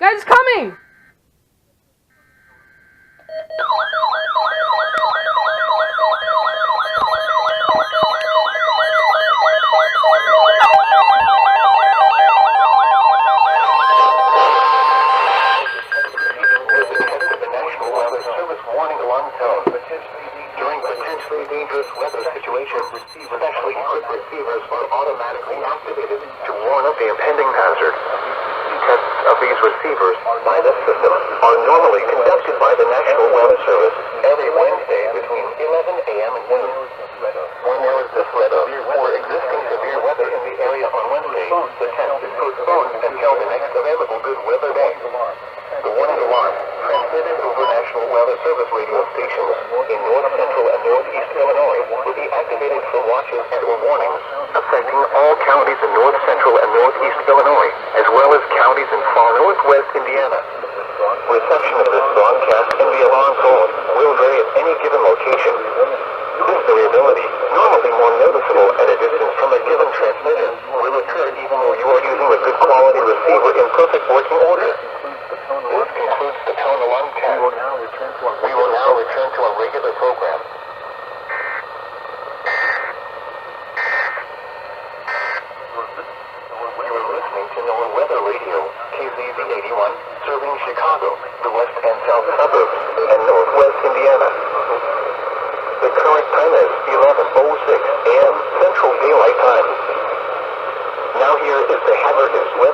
Guys, it's coming! During potentially dangerous weather situations, specially equipped receivers are automatically activated to warn of the impending hazard. Tests of these receivers by this system are normally conducted by the National Weather Service every Wednesday between 11 a.m. and noon. When there is the threat of or existing severe weather in the area on Wednesday, the test is postponed until the next available good weather day. The warning alarm, transmitted over National Weather Service radio stations in north central and northeast Illinois, will be activated for watches and or warnings affecting all counties in north central and northeast Illinois, as well as counties in far northwest Indiana. Reception of this broadcast in the alarm tone will vary at any given location. This variability, normally more noticeable at a distance from a given transmitter, will occur even though you are using a good quality receiver in perfect working order. This concludes the tone alarm test. We will now return to our regular program. You are listening to NOAA Weather Radio, KZZ81, serving Chicago, the west and south suburbs, and northwest Indiana. The current time is 11:06 a.m. Central Daylight Time. Now here is the hazardous weather